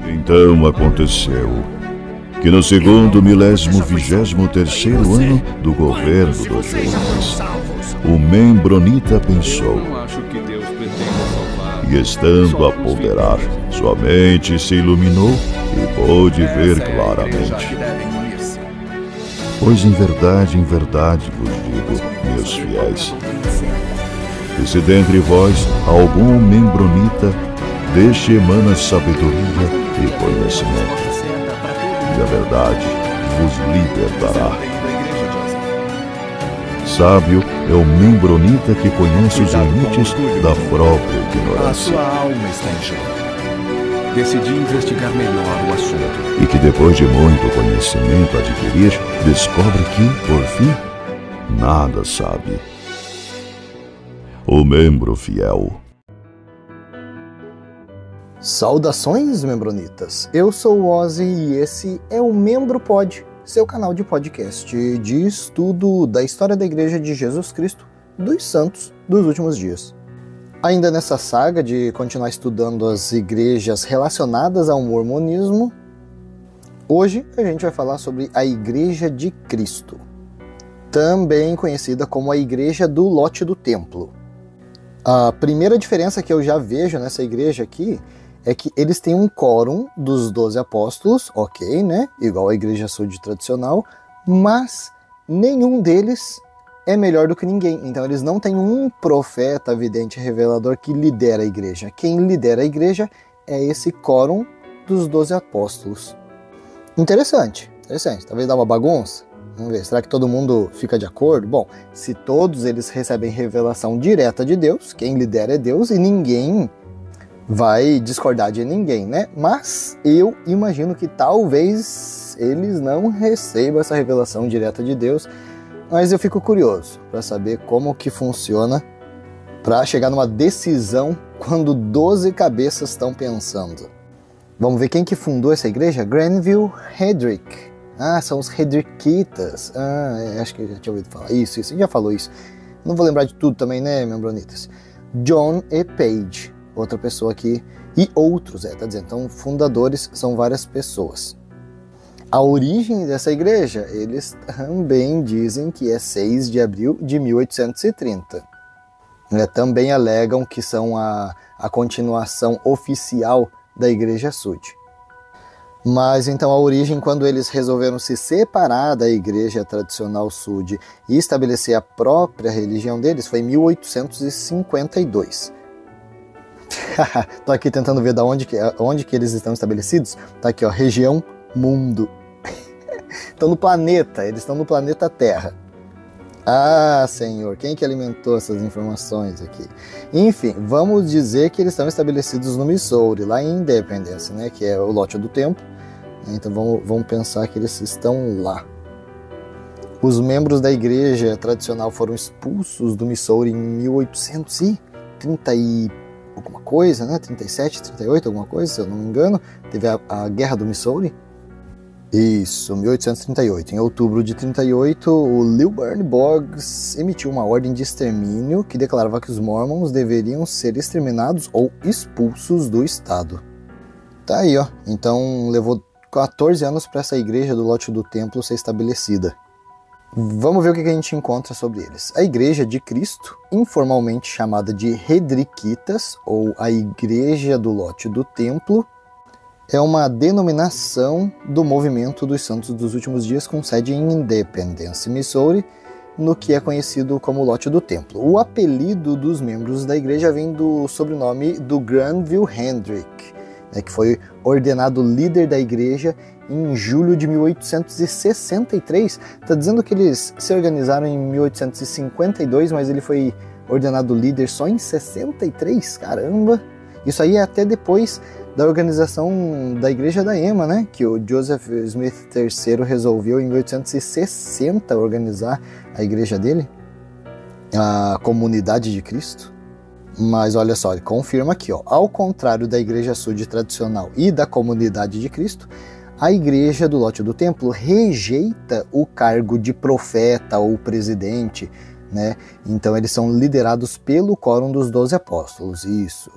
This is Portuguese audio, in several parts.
Então aconteceu que no segundo 1023º ano do governo do Jonas, o Membronita pensou, e estando a ponderar, sua mente se iluminou e pôde ver claramente. Pois em verdade vos digo, meus fiéis, que se dentre vós algum membronita, deste emana sabedoria e conhecimento, e a verdade vos libertará. Sábio é o membronita que conhece os limites da própria ignorância. A sua alma está em jogo. Decidi investigar melhor o assunto. E que depois de muito conhecimento adquirir, descobre que, por fim, nada sabe. O membro fiel. Saudações, membronitas! Eu sou o Ozzy e esse é o Membro Pod, seu canal de podcast de estudo da história da Igreja de Jesus Cristo dos Santos dos Últimos Dias. Ainda nessa saga de continuar estudando as igrejas relacionadas ao mormonismo, hoje a gente vai falar sobre a Igreja de Cristo, também conhecida como a Igreja do Lote do Templo. A primeira diferença que eu já vejo nessa igreja aqui é que eles têm um quórum dos 12 apóstolos, ok, né? Igual a igreja sud tradicional, mas nenhum deles é melhor do que ninguém. Então eles não têm um profeta, vidente, revelador que lidera a igreja. Quem lidera a igreja é esse quórum dos 12 apóstolos. Interessante. Talvez dá uma bagunça. Vamos ver, será que todo mundo fica de acordo? Bom, se todos eles recebem revelação direta de Deus, quem lidera é Deus e ninguém vai discordar de ninguém, né? Mas eu imagino que talvez eles não recebam essa revelação direta de Deus, mas eu fico curioso para saber como que funciona para chegar numa decisão quando 12 cabeças estão pensando. Vamos ver quem que fundou essa igreja? Granville Hedrick. Ah, são os Hedrickitas. Acho que eu já tinha ouvido falar. Isso, já falou isso. Não vou lembrar de tudo também, né, membronitas? John E. Page, outra pessoa aqui. E outros, tá dizendo. Então, fundadores são várias pessoas. A origem dessa igreja, eles também dizem que é 6 de abril de 1830. Também alegam que são a continuação oficial da Igreja Sud. Mas então a origem, quando eles resolveram se separar da igreja tradicional sud e estabelecer a própria religião deles, foi em 1852. Tô aqui tentando ver onde que eles estão estabelecidos. Tá aqui, ó, região mundo. Estão no planeta, eles estão no planeta Terra. Ah, Senhor, quem que alimentou essas informações aqui? Enfim, vamos dizer que eles estão estabelecidos no Missouri, lá em Independence, né, que é o lote do templo. Então vamos pensar que eles estão lá. Os membros da igreja tradicional foram expulsos do Missouri em 1830 e alguma coisa, né? 37, 38, alguma coisa, se eu não me engano. Teve a Guerra do Missouri. Isso, 1838. Em outubro de 38, o Lilburn Boggs emitiu uma ordem de extermínio que declarava que os mormons deveriam ser exterminados ou expulsos do estado. Tá aí, ó. Então levou 14 anos para essa igreja do lote do templo ser estabelecida. Vamos ver o que a gente encontra sobre eles. A Igreja de Cristo, informalmente chamada de Hedrickitas, ou a Igreja do Lote do Templo, é uma denominação do movimento dos Santos dos Últimos Dias com sede em Independence, Missouri, no que é conhecido como Lote do Templo. O apelido dos membros da igreja vem do sobrenome do Granville Hedrick, que foi ordenado líder da igreja em julho de 1863. Está dizendo que eles se organizaram em 1852, mas ele foi ordenado líder só em 63? Caramba! Isso aí é até depois da organização da Igreja da Ema, né? Que o Joseph Smith III resolveu em 1860 organizar a igreja dele, a Comunidade de Cristo. Mas olha só, ele confirma aqui, ó, ao contrário da Igreja Sud tradicional e da Comunidade de Cristo, a Igreja do Lote do Templo rejeita o cargo de profeta ou presidente, né? Então eles são liderados pelo quórum dos 12 apóstolos, isso.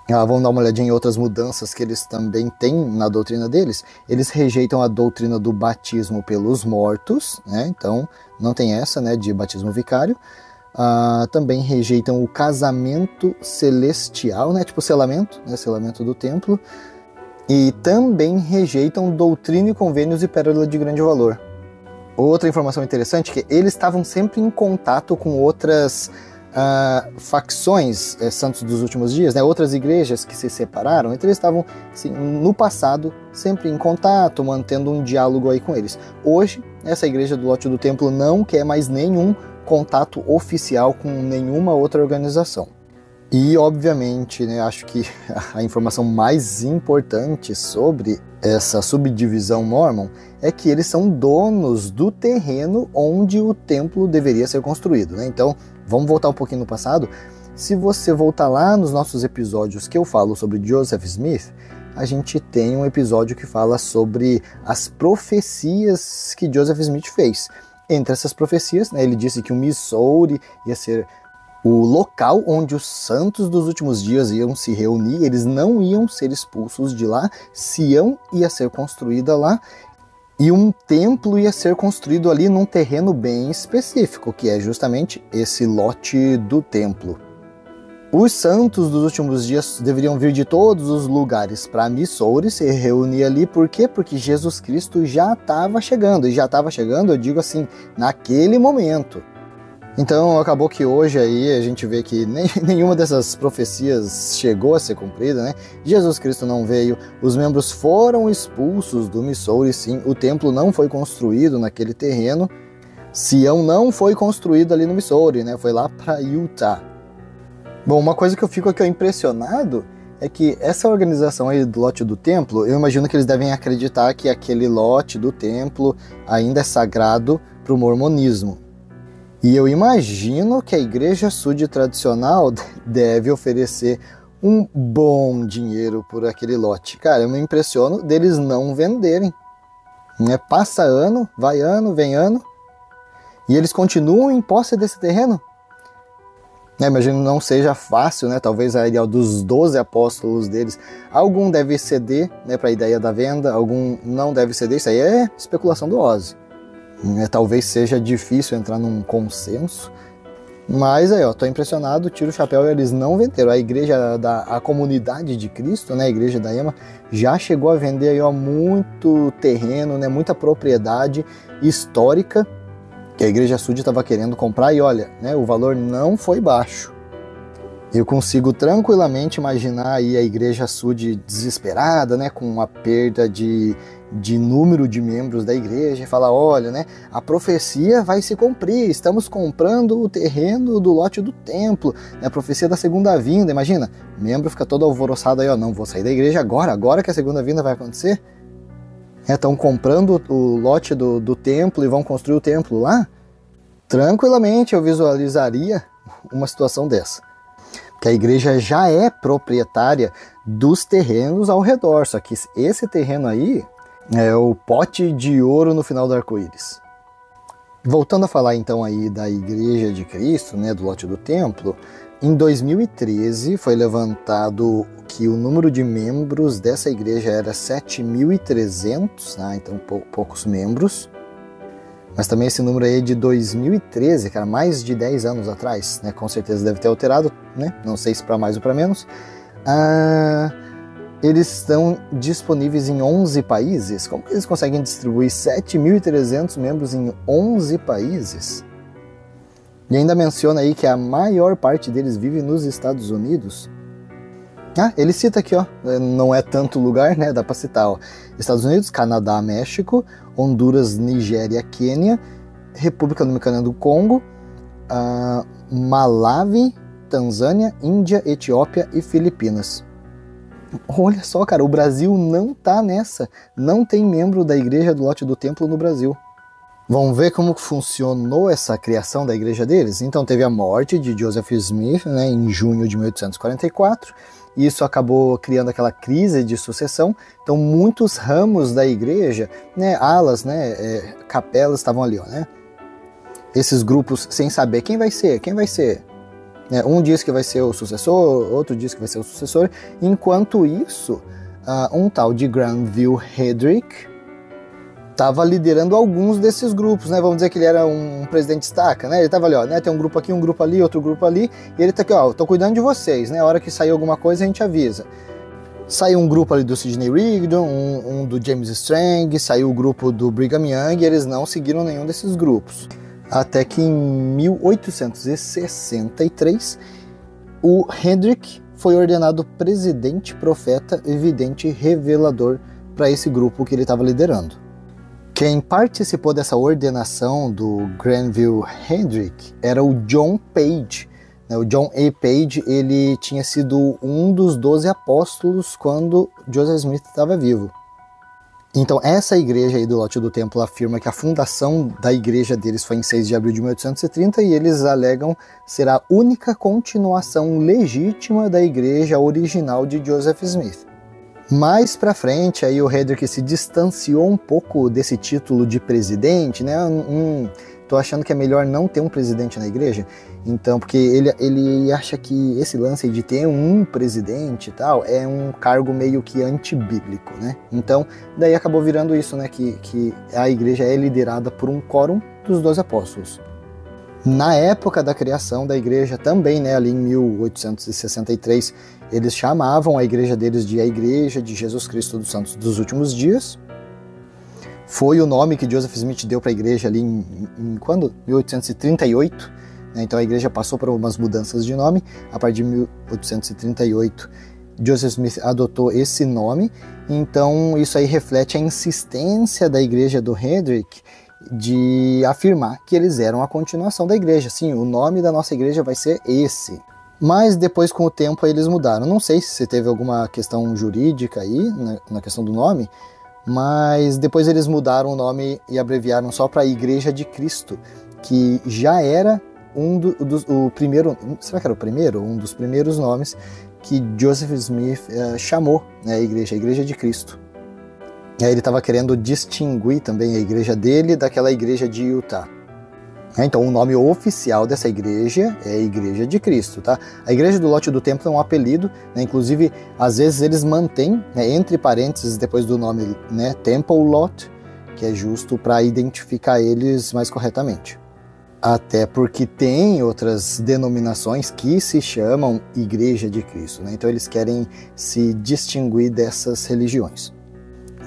Vamos dar uma olhadinha em outras mudanças que eles também têm na doutrina deles. Eles rejeitam a doutrina do batismo pelos mortos, né? Então não tem essa, né, de batismo vicário. Também rejeitam o casamento celestial, né, tipo selamento, né, selamento do templo. E também rejeitam doutrina e convênios e pérola de grande valor. Outra informação interessante é que eles estavam sempre em contato com outras facções santos dos últimos dias, né? Outras igrejas que se separaram, então eles estavam assim, no passado sempre em contato, mantendo um diálogo aí com eles. Hoje, essa igreja do lote do templo não quer mais nenhum contato oficial com nenhuma outra organização. E, obviamente, né, acho que a informação mais importante sobre essa subdivisão Mormon é que eles são donos do terreno onde o templo deveria ser construído, né? Então, vamos voltar um pouquinho no passado. Se você voltar lá nos nossos episódios que eu falo sobre Joseph Smith, a gente tem um episódio que fala sobre as profecias que Joseph Smith fez. Entre essas profecias, né, ele disse que o Missouri ia ser o local onde os santos dos últimos dias iam se reunir, eles não iam ser expulsos de lá, Sião ia ser construída lá, e um templo ia ser construído ali num terreno bem específico, que é justamente esse lote do templo. Os santos dos últimos dias deveriam vir de todos os lugares para Missouri, se reunir ali. Por quê? Porque Jesus Cristo já estava chegando, e já estava chegando, eu digo assim, naquele momento. Então acabou que hoje aí a gente vê que nenhuma dessas profecias chegou a ser cumprida, né? Jesus Cristo não veio, os membros foram expulsos do Missouri, sim, o templo não foi construído naquele terreno, Sião não foi construído ali no Missouri, né? Foi lá para Utah. Bom, uma coisa que eu fico aqui impressionado é que essa organização aí do lote do templo, eu imagino que eles devem acreditar que aquele lote do templo ainda é sagrado para o mormonismo. E eu imagino que a igreja sud tradicional deve oferecer um bom dinheiro por aquele lote. Cara, eu me impressiono deles não venderem. Passa ano, vai ano, vem ano, e eles continuam em posse desse terreno. Imagino não seja fácil, né? Talvez a ideia dos 12 apóstolos deles, algum deve ceder, né, para a ideia da venda, algum não deve ceder. Isso aí é especulação do Ozzy. Talvez seja difícil entrar num consenso, mas aí, ó, tô impressionado, tiro o chapéu, eles não venderam. A igreja a comunidade de Cristo, né, a igreja da EMA, já chegou a vender aí, ó, muito terreno, né, muita propriedade histórica que a igreja sud estava querendo comprar, e olha, né, o valor não foi baixo. Eu consigo tranquilamente imaginar aí a igreja sud desesperada, né, com a perda de número de membros da igreja, e falar, olha, né, a profecia vai se cumprir, estamos comprando o terreno do lote do templo, né, a profecia da segunda vinda. Imagina, o membro fica todo alvoroçado aí, ó, não, vou sair da igreja agora que a segunda vinda vai acontecer. Estão comprando o lote do templo e vão construir o templo lá. Tranquilamente eu visualizaria uma situação dessa. Que a igreja já é proprietária dos terrenos ao redor, só que esse terreno aí é o pote de ouro no final do arco-íris. Voltando a falar então aí da Igreja de Cristo, né, do lote do templo, em 2013 foi levantado que o número de membros dessa igreja era 7.300, né, então poucos membros. Mas também esse número aí é de 2013, cara, mais de 10 anos atrás, né? Com certeza deve ter alterado, né? Não sei se para mais ou para menos. Eles estão disponíveis em 11 países. Como que eles conseguem distribuir 7.300 membros em 11 países? E ainda menciona aí que a maior parte deles vive nos Estados Unidos. Ele cita aqui, ó, não é tanto lugar, né, dá para citar, ó, Estados Unidos, Canadá, México, Honduras, Nigéria, Quênia, República Dominicana do Congo, Malawi, Tanzânia, Índia, Etiópia e Filipinas. Olha só, cara, o Brasil não tá nessa, não tem membro da igreja do lote do templo no Brasil. Vamos ver como funcionou essa criação da igreja deles? Então teve a morte de Joseph Smith, né, em junho de 1844, e isso acabou criando aquela crise de sucessão. Então muitos ramos da igreja, né, alas, né, capelas estavam ali, ó, né? Esses grupos sem saber quem vai ser. Um diz que vai ser o sucessor, outro diz que vai ser o sucessor. Enquanto isso, um tal de Granville Hedrick estava liderando alguns desses grupos, né? Vamos dizer que ele era um presidente estaca, né? Ele estava ali, ó, né? Tem um grupo aqui, um grupo ali, outro grupo ali, e ele tá aqui, ó, tô cuidando de vocês, né? A hora que sair alguma coisa a gente avisa. Saiu um grupo ali do Sidney Rigdon, um do James Strang, saiu o grupo do Brigham Young, e eles não seguiram nenhum desses grupos. Até que em 1863, o Hedrick foi ordenado presidente, profeta, vidente, revelador para esse grupo que ele estava liderando. Quem participou dessa ordenação do Granville Hedrick era o John Page. O John A. Page, ele tinha sido um dos 12 apóstolos quando Joseph Smith estava vivo. Então essa igreja aí do lote do templo afirma que a fundação da igreja deles foi em 6 de abril de 1830 e eles alegam ser a única continuação legítima da igreja original de Joseph Smith. Mais pra frente, aí o Hedrick se distanciou um pouco desse título de presidente, né? Tô achando que é melhor não ter um presidente na igreja, então, porque ele acha que esse lance de ter um presidente e tal é um cargo meio que antibíblico, né? Então, daí acabou virando isso, né? Que a igreja é liderada por um quórum dos 12 apóstolos. Na época da criação da igreja também, né, ali em 1863, eles chamavam a igreja deles de a Igreja de Jesus Cristo dos Santos dos Últimos Dias. Foi o nome que Joseph Smith deu para a igreja ali em quando? 1838. Né? Então a igreja passou por algumas mudanças de nome. A partir de 1838, Joseph Smith adotou esse nome. Então isso aí reflete a insistência da igreja do Hedrick de afirmar que eles eram a continuação da igreja. Sim, o nome da nossa igreja vai ser esse. Mas depois, com o tempo, eles mudaram. Não sei se teve alguma questão jurídica aí, na questão do nome, mas depois eles mudaram o nome e abreviaram só para a Igreja de Cristo, que já era o primeiro, será que era o primeiro? Um dos primeiros nomes que Joseph Smith chamou, né, a Igreja de Cristo. E aí ele estava querendo distinguir também a igreja dele daquela igreja de Utah. Então o nome oficial dessa igreja é a Igreja de Cristo, tá? A igreja do lote do templo é um apelido, né? Inclusive às vezes eles mantêm, né, entre parênteses depois do nome, né, Temple Lot, que é justo para identificar eles mais corretamente. Até porque tem outras denominações que se chamam Igreja de Cristo, né? Então eles querem se distinguir dessas religiões.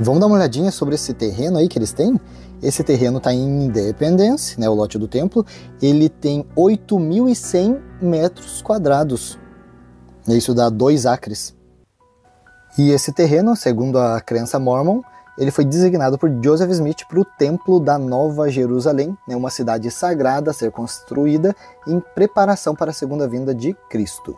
Vamos dar uma olhadinha sobre esse terreno aí que eles têm? Esse terreno está em Independence, né, o lote do templo. Ele tem 8.100 metros quadrados. Isso dá 2 acres. E esse terreno, segundo a crença mormon, ele foi designado por Joseph Smith para o Templo da Nova Jerusalém, né, uma cidade sagrada a ser construída em preparação para a segunda vinda de Cristo.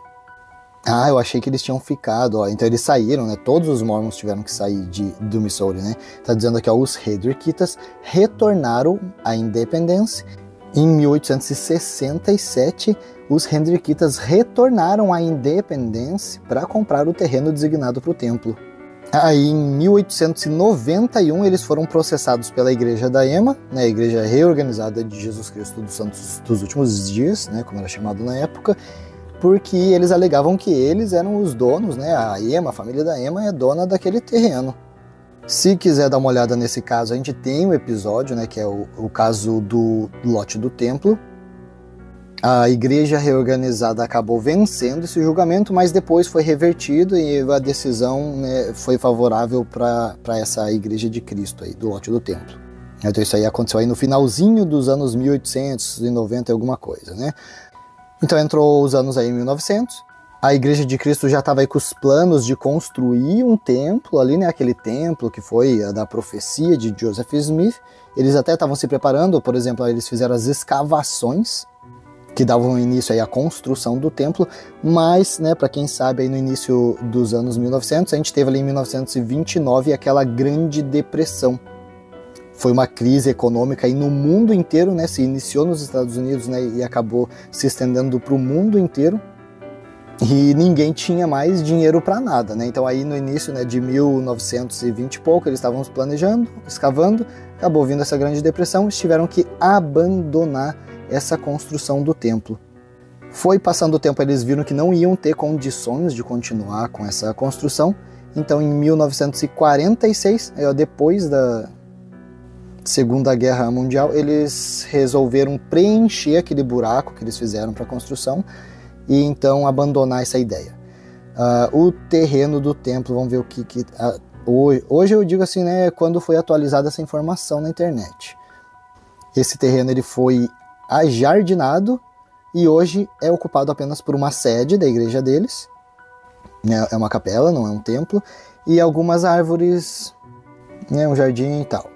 Ah, eu achei que eles tinham ficado, ó. Então eles saíram, né? Todos os mormons tiveram que sair do Missouri, né? Tá dizendo aqui, ó, os Hedrickitas retornaram à Independence. Em 1867, os Hedrickitas retornaram à Independence para comprar o terreno designado para o templo. Aí, em 1891, eles foram processados pela Igreja da EMA, né? A Igreja Reorganizada de Jesus Cristo dos Santos dos Últimos Dias, né? Como era chamado na época, porque eles alegavam que eles eram os donos, né? A EMA, a família da EMA, é dona daquele terreno. Se quiser dar uma olhada nesse caso, a gente tem um episódio, né? Que é o caso do lote do templo. A igreja reorganizada acabou vencendo esse julgamento, mas depois foi revertido e a decisão, né, foi favorável para essa Igreja de Cristo aí, do lote do templo. Então isso aí aconteceu aí no finalzinho dos anos 1890 e alguma coisa, né? Então entrou os anos aí em 1900, a Igreja de Cristo já estava aí com os planos de construir um templo ali, né, aquele templo que foi a da profecia de Joseph Smith. Eles até estavam se preparando, por exemplo, eles fizeram as escavações que davam início aí à construção do templo, mas, né, para quem sabe, aí no início dos anos 1900, a gente teve ali em 1929 aquela Grande Depressão. Foi uma crise econômica aí no mundo inteiro, né? Se iniciou nos Estados Unidos, né, e acabou se estendendo para o mundo inteiro. E ninguém tinha mais dinheiro para nada, né? Então aí no início, né, de 1920 e pouco, eles estavam planejando, escavando, acabou vindo essa Grande Depressão, eles tiveram que abandonar essa construção do templo. Foi passando o tempo, eles viram que não iam ter condições de continuar com essa construção. Então, em 1946, depois da Segunda Guerra Mundial, eles resolveram preencher aquele buraco que eles fizeram para a construção e então abandonar essa ideia. O terreno do templo, vamos ver o que hoje eu digo assim, né, quando foi atualizada essa informação na internet. Esse terreno ele foi ajardinado e hoje é ocupado apenas por uma sede da igreja deles. É uma capela, não é um templo, e algumas árvores, né, um jardim e tal.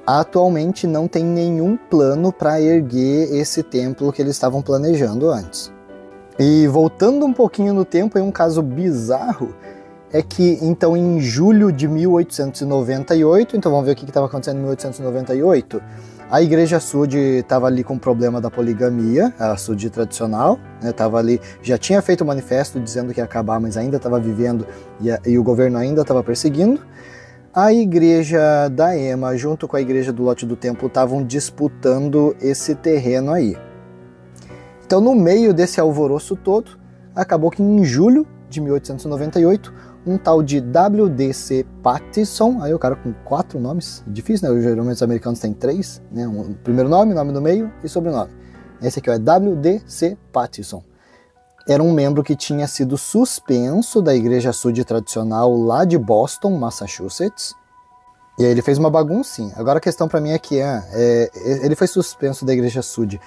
Atualmente não tem nenhum plano para erguer esse templo que eles estavam planejando antes. E voltando um pouquinho no tempo, um caso bizarro é que, então, em julho de 1898, então vamos ver o que estava acontecendo em 1898, a Igreja Sud estava ali com o problema da poligamia, a Sud tradicional, né, estava ali, já tinha feito um manifesto dizendo que ia acabar, mas ainda estava vivendo e o governo ainda estava perseguindo. A igreja da EMA, junto com a igreja do lote do templo, estavam disputando esse terreno aí. Então, no meio desse alvoroço todo, acabou que em julho de 1898, um tal de W.D.C. Pattison, aí o cara com 4 nomes, difícil, né? Geralmente os americanos têm 3, né? Um primeiro nome, nome no meio e sobrenome. Esse aqui é W.D.C. Pattison. Era um membro que tinha sido suspenso da Igreja Sud tradicional lá de Boston, Massachusetts. E aí ele fez uma baguncinha. Agora a questão para mim é que ele foi suspenso da Igreja Sud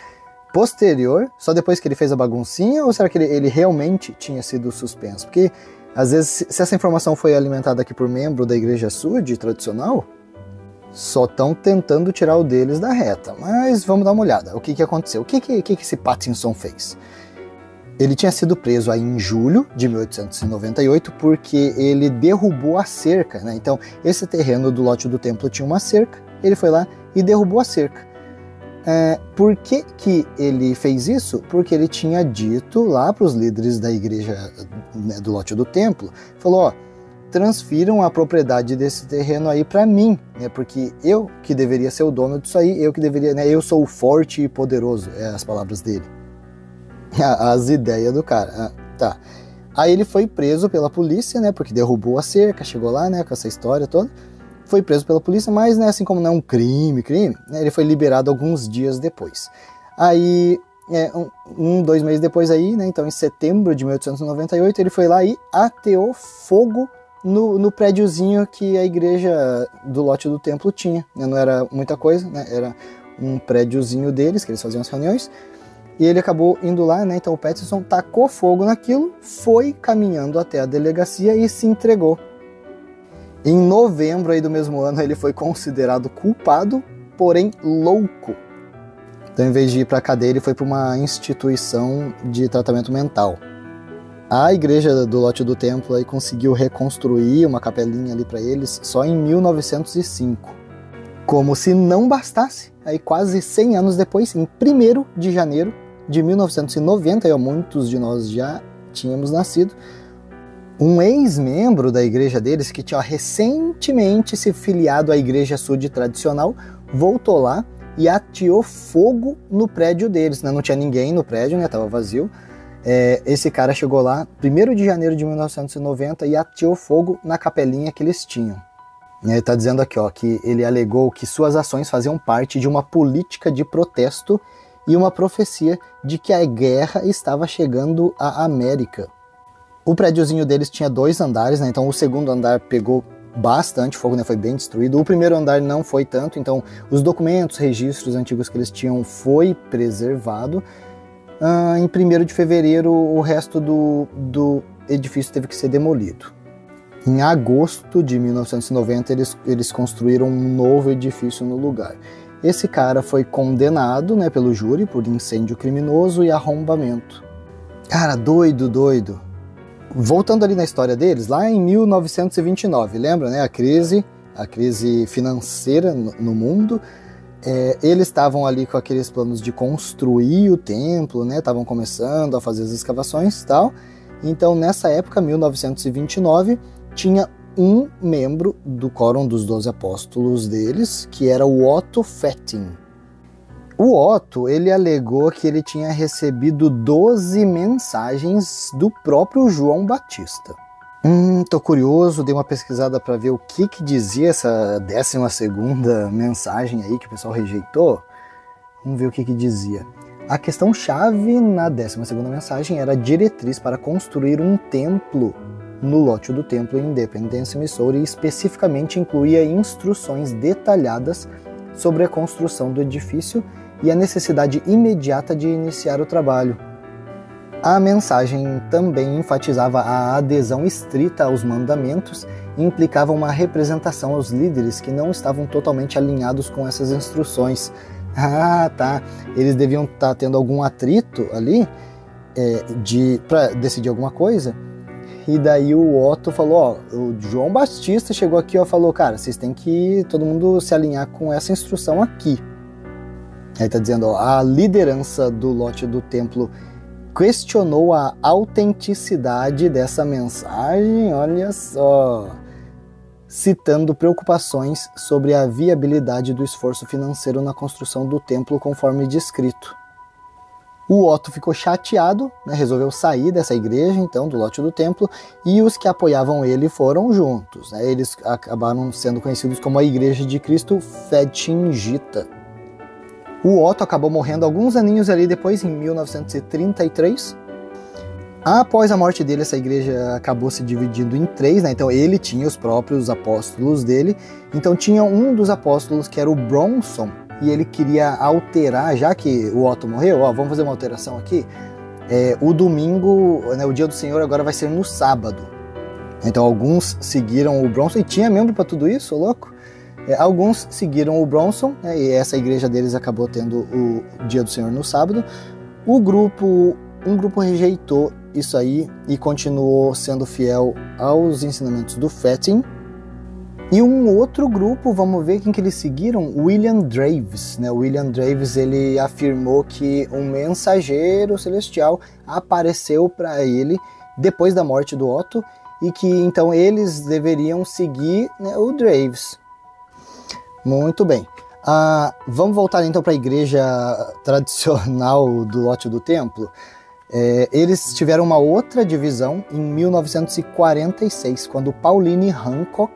posterior, só depois que ele fez a baguncinha, ou será que ele realmente tinha sido suspenso? Porque às vezes, se essa informação foi alimentada aqui por membro da Igreja Sud tradicional, só estão tentando tirar o deles da reta. Mas vamos dar uma olhada. O que aconteceu? O que esse Pattison fez? Ele tinha sido preso aí em julho de 1898 porque ele derrubou a cerca, né? Então, esse terreno do lote do templo tinha uma cerca, ele foi lá e derrubou a cerca. Por que ele fez isso? Porque ele tinha dito lá para os líderes da igreja, né, do lote do templo, falou, ó, transfiram a propriedade desse terreno aí para mim, né? Porque eu que deveria ser o dono disso aí, eu que deveria, né? Eu sou o forte e poderoso, as palavras dele. As ideias do cara. Tá. Aí ele foi preso pela polícia, né? Porque derrubou a cerca, chegou lá, né? Com essa história toda. Foi preso pela polícia, mas, né? Assim como não é um crime, né, ele foi liberado alguns dias depois. Aí, 2 meses depois aí, né? Então, em setembro de 1898, ele foi lá e ateou fogo no prédiozinho que a igreja do lote do templo tinha. Né? Não era muita coisa, né? Era um prédiozinho deles, que eles faziam as reuniões. E ele acabou indo lá, né? Então o Pattison tacou fogo naquilo, foi caminhando até a delegacia e se entregou. Em novembro aí do mesmo ano, ele foi considerado culpado, porém louco. Então, em vez de ir para a cadeia, ele foi para uma instituição de tratamento mental. A igreja do lote do templo aí conseguiu reconstruir uma capelinha ali para eles só em 1905. Como se não bastasse, aí quase 100 anos depois, em 1º de janeiro de 1990, aí, muitos de nós já tínhamos nascido, um ex-membro da igreja deles, que tinha recentemente se filiado à Igreja Sud tradicional, voltou lá e ateou fogo no prédio deles. Né? Não tinha ninguém no prédio, né? Tava vazio. Esse cara chegou lá, 1º de janeiro de 1990, e ateou fogo na capelinha que eles tinham. Ele está dizendo aqui, ó, que ele alegou que suas ações faziam parte de uma política de protesto e uma profecia de que a guerra estava chegando à América. O prédiozinho deles tinha 2 andares, né? Então o segundo andar pegou bastante fogo, né? Foi bem destruído. O primeiro andar não foi tanto, então os documentos, registros antigos que eles tinham foi preservado. Em 1º de fevereiro, o resto do edifício teve que ser demolido. Em agosto de 1990, eles construíram um novo edifício no lugar. Esse cara foi condenado, né, pelo júri por incêndio criminoso e arrombamento. Cara, doido. Voltando ali na história deles, lá em 1929, lembra, né, a crise financeira no mundo, eles estavam ali com aqueles planos de construir o templo, né, estavam começando a fazer as escavações e tal. Então, nessa época, 1929, tinha um membro do Quórum dos 12 Apóstolos deles, que era o Otto Fetting. O Otto, ele alegou que ele tinha recebido 12 mensagens do próprio João Batista. Tô curioso, dei uma pesquisada para ver o que dizia essa 12ª mensagem aí que o pessoal rejeitou. Vamos ver o que dizia. A questão-chave na 12ª mensagem era a diretriz para construir um templo no lote do templo em Independence, Missouri, e especificamente incluía instruções detalhadas sobre a construção do edifício e a necessidade imediata de iniciar o trabalho. A mensagem também enfatizava a adesão estrita aos mandamentos e implicava uma representação aos líderes que não estavam totalmente alinhados com essas instruções. Ah, tá. Eles deviam estar tendo algum atrito ali para decidir alguma coisa. E daí o Otto falou, o João Batista chegou aqui e falou, cara, vocês têm que todo mundo se alinhar com essa instrução aqui. Aí tá dizendo, a liderança do lote do templo questionou a autenticidade dessa mensagem, olha só, citando preocupações sobre a viabilidade do esforço financeiro na construção do templo conforme descrito. O Otto ficou chateado, né, resolveu sair dessa igreja, então, do lote do templo, e os que apoiavam ele foram juntos. Né, eles acabaram sendo conhecidos como a Igreja de Cristo Fetingita. O Otto acabou morrendo alguns aninhos ali depois, em 1933. Após a morte dele, essa igreja acabou se dividindo em 3, né? Então ele tinha os próprios apóstolos dele. Então tinha um dos apóstolos que era o Bronson, e ele queria alterar, já que o Otto morreu, vamos fazer uma alteração aqui. O domingo, né, o dia do Senhor agora vai ser no sábado. Então alguns seguiram o Bronson, e tinha membro para tudo isso, louco? Alguns seguiram o Bronson, né, e essa igreja deles acabou tendo o dia do Senhor no sábado. Um grupo rejeitou isso aí e continuou sendo fiel aos ensinamentos do Fetting. E um outro grupo, vamos ver quem que eles seguiram, William Draves. Né? William Draves, ele afirmou que um mensageiro celestial apareceu para ele depois da morte do Otto e que então eles deveriam seguir, né, o Draves. Muito bem. Vamos voltar então para a igreja tradicional do lote do templo. Eles tiveram uma outra divisão em 1946, quando Pauline Hancock,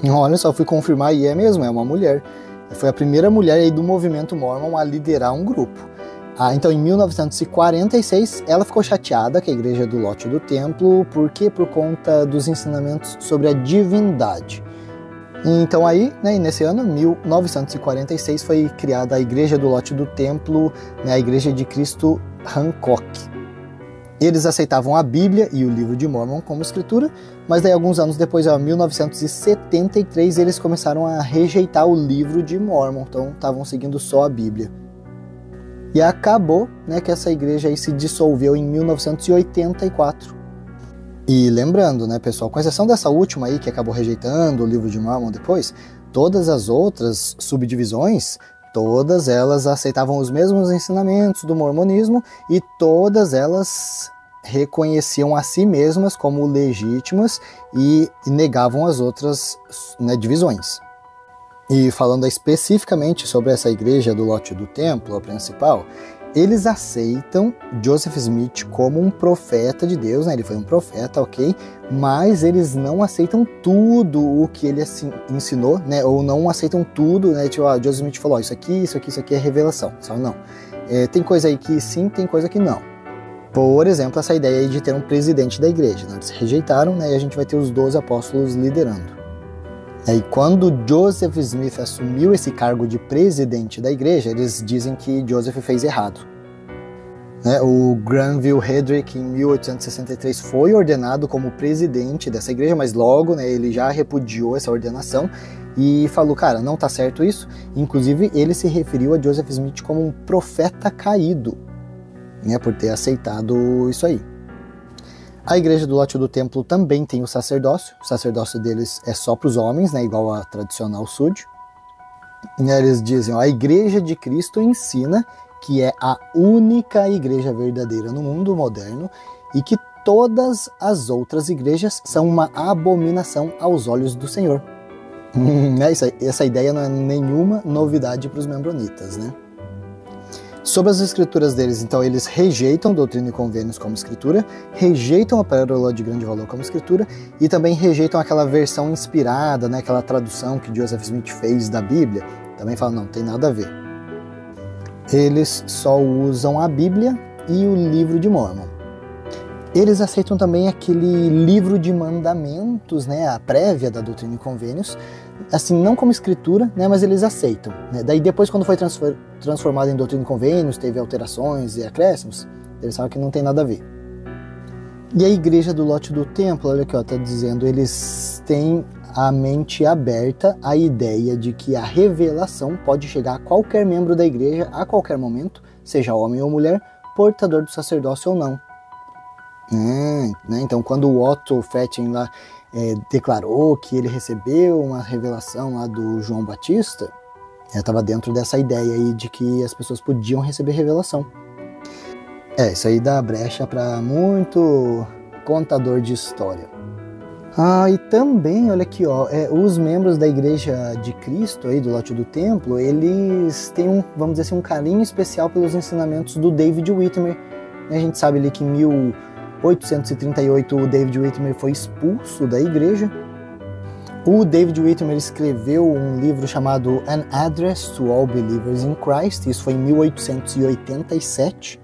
olha só, fui confirmar e é mesmo, é uma mulher. Foi a primeira mulher aí do movimento Mormon a liderar um grupo. Então em 1946 ela ficou chateada com a igreja do lote do templo, porque por conta dos ensinamentos sobre a divindade. Então aí, né, nesse ano, 1946, foi criada a Igreja do Lote do Templo, né, a Igreja de Cristo Hancock. Eles aceitavam a Bíblia e o livro de Mormon como escritura, mas daí alguns anos depois, em 1973, eles começaram a rejeitar o livro de Mormon, então estavam seguindo só a Bíblia. E acabou, né, que essa igreja aí se dissolveu em 1984. E lembrando, né, pessoal, com exceção dessa última aí que acabou rejeitando o livro de Mormon depois, todas as outras subdivisões, todas elas aceitavam os mesmos ensinamentos do mormonismo e todas elas reconheciam a si mesmas como legítimas e negavam as outras, né, divisões. E falando especificamente sobre essa igreja do lote do templo, a principal, eles aceitam Joseph Smith como um profeta de Deus, né? Ele foi um profeta, ok? Mas eles não aceitam tudo o que ele ensinou, né? Ou não aceitam tudo, né? Tipo, Joseph Smith falou, isso aqui é revelação, sabe? Não. Tem coisa aí que sim, tem coisa que não. Por exemplo, essa ideia aí de ter um presidente da igreja, né? Eles rejeitaram, né? E a gente vai ter os 12 apóstolos liderando. E quando Joseph Smith assumiu esse cargo de presidente da igreja, eles dizem que Joseph fez errado. O Granville Hedrick, em 1863, foi ordenado como presidente dessa igreja, mas logo, né, ele já repudiou essa ordenação e falou, cara, não tá certo isso. Inclusive, ele se referiu a Joseph Smith como um profeta caído, né, por ter aceitado isso aí. A igreja do lote do templo também tem o sacerdócio deles é só para os homens, né, igual a tradicional Sud. Eles dizem, a igreja de Cristo ensina que é a única igreja verdadeira no mundo moderno e que todas as outras igrejas são uma abominação aos olhos do Senhor. Essa ideia não é nenhuma novidade para os membronitas, né? Sobre as escrituras deles, então, eles rejeitam Doutrina e Convênios como escritura, rejeitam a Pérola de Grande Valor como escritura e também rejeitam aquela versão inspirada, né, aquela tradução que Joseph Smith fez da Bíblia. Também falam, não, tem nada a ver. Eles só usam a Bíblia e o Livro de Mórmon. Eles aceitam também aquele livro de mandamentos, né, a prévia da Doutrina e Convênios, assim, não como escritura, né, mas eles aceitam. Né? Daí depois, quando foi transformado em Doutrina e Convênios, teve alterações e acréscimos, eles falam que não tem nada a ver. E a Igreja do Lote do Templo, olha aqui, ó, tá dizendo, eles têm a mente aberta à ideia de que a revelação pode chegar a qualquer membro da igreja a qualquer momento, seja homem ou mulher, portador do sacerdócio ou não. Né? Então, quando o Otto Fetting lá declarou que ele recebeu uma revelação lá do João Batista, estava dentro dessa ideia aí de que as pessoas podiam receber revelação. Isso aí dá brecha para muito contador de história. E também, olha aqui, ó, os membros da Igreja de Cristo, aí, do Lote do Templo, eles têm vamos dizer assim, um carinho especial pelos ensinamentos do David Whitmer. A gente sabe ali que em 1838 o David Whitmer foi expulso da igreja. O David Whitmer escreveu um livro chamado An Address to All Believers in Christ, isso foi em 1887.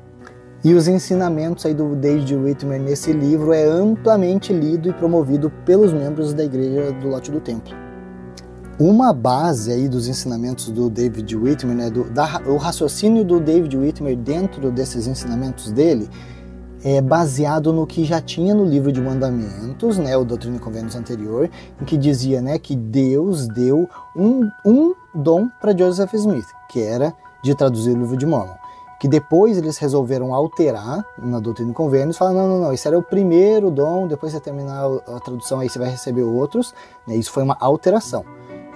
E os ensinamentos aí do David Whitmer nesse livro é amplamente lido e promovido pelos membros da Igreja do Lote do Templo. Uma base aí dos ensinamentos do David Whitmer, né, o raciocínio do David Whitmer dentro desses ensinamentos dele é baseado no que já tinha no livro de mandamentos, né, o Doutrina e Convênios anterior, em que dizia, né, que Deus deu um dom para Joseph Smith, que era de traduzir o livro de Mórmon. Que depois eles resolveram alterar na Doutrina e Convênios, falaram, não, esse era o primeiro dom, depois você terminar a tradução aí você vai receber outros, né? Isso foi uma alteração.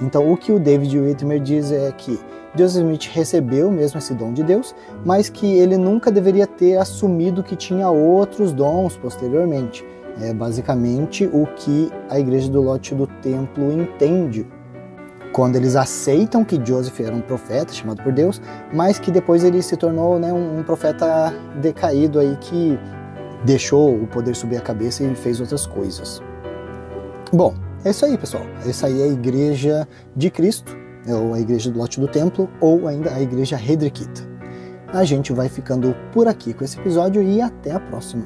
Então o que o David Whitmer diz é que Joseph Smith recebeu mesmo esse dom de Deus, mas que ele nunca deveria ter assumido que tinha outros dons posteriormente. É basicamente o que a Igreja do Lote do Templo entende quando eles aceitam que Joseph era um profeta chamado por Deus, mas que depois ele se tornou, né, um profeta decaído aí que deixou o poder subir a cabeça e fez outras coisas. Bom, é isso aí, pessoal. Essa aí é a Igreja de Cristo, ou a Igreja do Lote do Templo, ou ainda a Igreja Redriquita. A gente vai ficando por aqui com esse episódio e até a próxima.